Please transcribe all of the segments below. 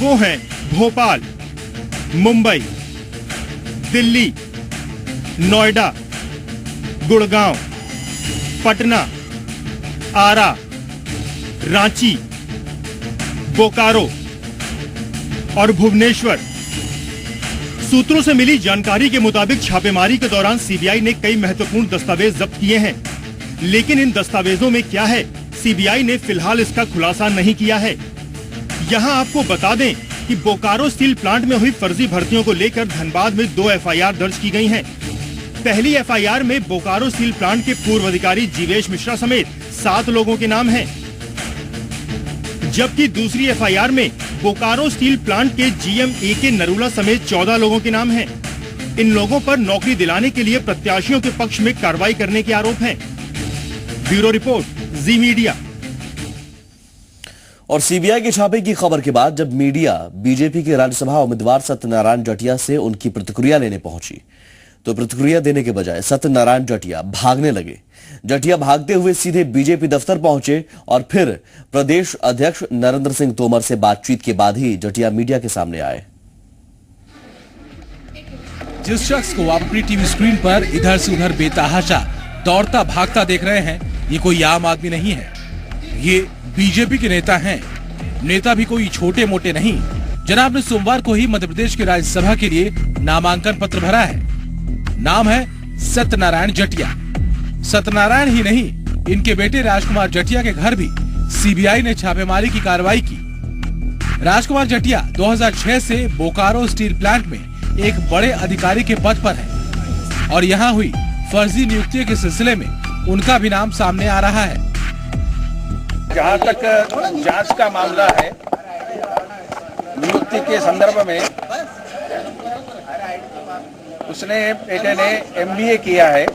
वो हैं भोपाल, मुंबई, दिल्ली, नोएडा, गुड़गांव, पटना, आरा, रांची, बोकारो और भुवनेश्वर। सूत्रों से मिली जानकारी के मुताबिक छापेमारी के दौरान सीबीआई ने कई महत्वपूर्ण दस्तावेज जब्त किए हैं, लेकिन इन दस्तावेजों में क्या है, सीबीआई ने फिलहाल इसका खुलासा नहीं किया है। यहां आपको बता दें कि बोकारो स्टील प्लांट में हुई फर्जी भर्तियों को लेकर धनबाद में 2 एफआईआर दर्ज की गई हैं। पहली एफआईआर में बोकारो स्टील प्लांट के पूर्व अधिकारी जीवेश मिश्रा समेत 7 लोगों के नाम हैं, जबकि दूसरी एफआईआर में बोकारो स्टील प्लांट के जीएम AK नरूला समेत 14 लोगों के नाम हैं। इन लोगों पर नौकरी दिलाने के लिए प्रत्याशियों के पक्ष में कार्रवाई करने के आरोप हैं। ब्यूरो रिपोर्ट, जी मीडिया। और सीबीआई के छापे की खबर के बाद जब मीडिया बीजेपी के राज्यसभा उम्मीदवार सत्यनारायण जटिया से उनकी प्रतिक्रिया लेने पहुंची, तो प्रतिक्रिया देने के बजाय सत्यनारायण जटिया भागने लगे। जटिया भागते हुए सीधे बीजेपी दफ्तर पहुंचे और फिर प्रदेश अध्यक्ष नरेंद्र सिंह तोमर से बातचीत के बाद ही जटिया मीडिया के सामने आए। जिस शख्स को आप अपनी टीवी स्क्रीन पर इधर से उधर बेतहाशा दौड़ता भागता देख रहे हैं, ये कोई आम आदमी नहीं है, ये बीजेपी के नेता हैं। नेता भी कोई छोटे मोटे नहीं। जनाब ने सोमवार को ही मध्य प्रदेश के राज्यसभा के लिए नामांकन पत्र भरा है। नाम है सत्यनारायण जटिया। सत्यनारायण ही नहीं, इनके बेटे राजकुमार जटिया के घर भी सीबीआई ने छापेमारी की कार्रवाई की। राजकुमार जटिया 2006 से बोकारो स्टील प्लांट में एक बड़े अधिकारी के पद पर है और यहाँ हुई फर्जी नियुक्ति के सिलसिले में उनका भी नाम सामने आ रहा है। जहाँ तक जांच का मामला है, नियुक्ति के संदर्भ में उसने बेटे ने MBA किया है।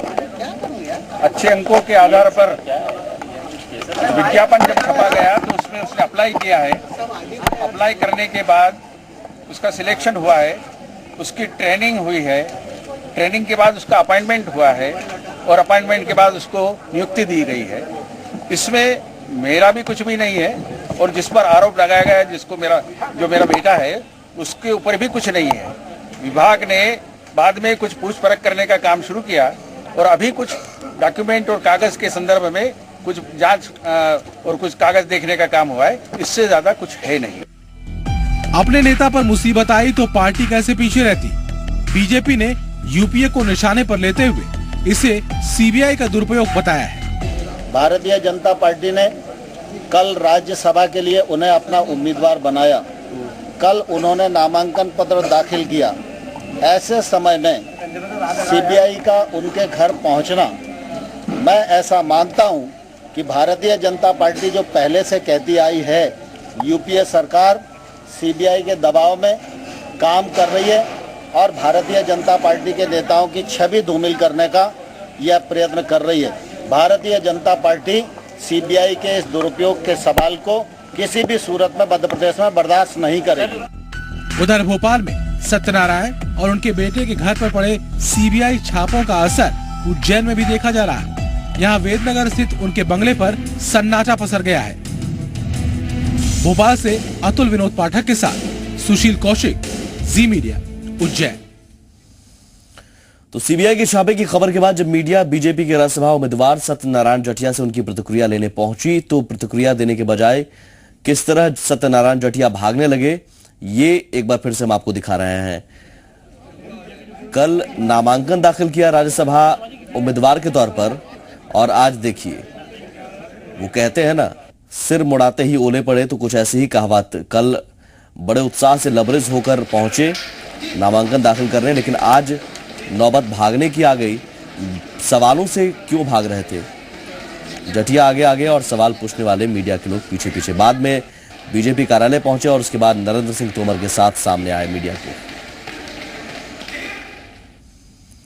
अच्छे अंकों के आधार पर विज्ञापन जब छपा गया तो उसमें उसने अप्लाई किया है। अप्लाई करने के बाद उसका सिलेक्शन हुआ है, उसकी ट्रेनिंग हुई है, ट्रेनिंग के बाद उसका अपॉइंटमेंट हुआ है और अपॉइंटमेंट के बाद उसको नियुक्ति दी गई है। इसमें मेरा भी कुछ भी नहीं है और जिस पर आरोप लगाया गया है, जो मेरा बेटा है, उसके ऊपर भी कुछ नहीं है। विभाग ने बाद में कुछ पूछ परख करने का काम शुरू किया और अभी कुछ डॉक्यूमेंट और कागज के संदर्भ में कुछ जांच और कुछ कागज देखने का काम हुआ है। इससे ज्यादा कुछ है नहीं। अपने नेता पर मुसीबत आई तो पार्टी कैसे पीछे रहती? बीजेपी ने यूपीए को निशाने पर लेते हुए इसे सीबीआई का दुरुपयोग बताया है। भारतीय जनता पार्टी ने कल राज्यसभा के लिए उन्हें अपना उम्मीदवार बनाया। कल उन्होंने नामांकन पत्र दाखिल किया। ऐसे समय में सीबीआई का उनके घर पहुंचना, मैं ऐसा मानता हूं कि भारतीय जनता पार्टी जो पहले से कहती आई है, यूपीए सरकार सीबीआई के दबाव में काम कर रही है और भारतीय जनता पार्टी के नेताओं की छवि धूमिल करने का यह प्रयत्न कर रही है। भारतीय जनता पार्टी सीबीआई के इस दुरुपयोग के सवाल को किसी भी सूरत में मध्य प्रदेश में बर्दाश्त नहीं करेगी। उधर भोपाल में सत्यनारायण और उनके बेटे के घर पर पड़े सीबीआई छापों का असर उज्जैन में भी देखा जा रहा है। यहाँ वेदनगर स्थित उनके बंगले पर सन्नाटा पसर गया है। भोपाल से अतुल विनोद पाठक के साथ सुशील कौशिक, जी मीडिया, उज्जैन। तो सीबीआई के छापे की खबर के बाद जब मीडिया बीजेपी के राज्यसभा उम्मीदवार सत्यनारायण जटिया से उनकी प्रतिक्रिया लेने पहुंची, तो प्रतिक्रिया देने के बजाय किस तरह सत्यनारायण जटिया भागने लगे, ये एक बार फिर से हम आपको दिखा रहे हैं। कल नामांकन दाखिल किया राज्यसभा उम्मीदवार के तौर पर और आज देखिए, वो कहते हैं ना, सिर मुड़ाते ही ओले पड़े, तो कुछ ऐसी ही कहावत। कल बड़े उत्साह से लबरेज होकर पहुंचे नामांकन दाखिल करने, लेकिन आज नौबत भागने की आ गई। सवालों से क्यों भाग रहे थे? जटिया आगे आगे और सवाल पूछने वाले मीडिया के लोग पीछे पीछे। बाद में बीजेपी कार्यालय पहुंचे और उसके बाद नरेंद्र सिंह तोमर के साथ सामने आए मीडिया के।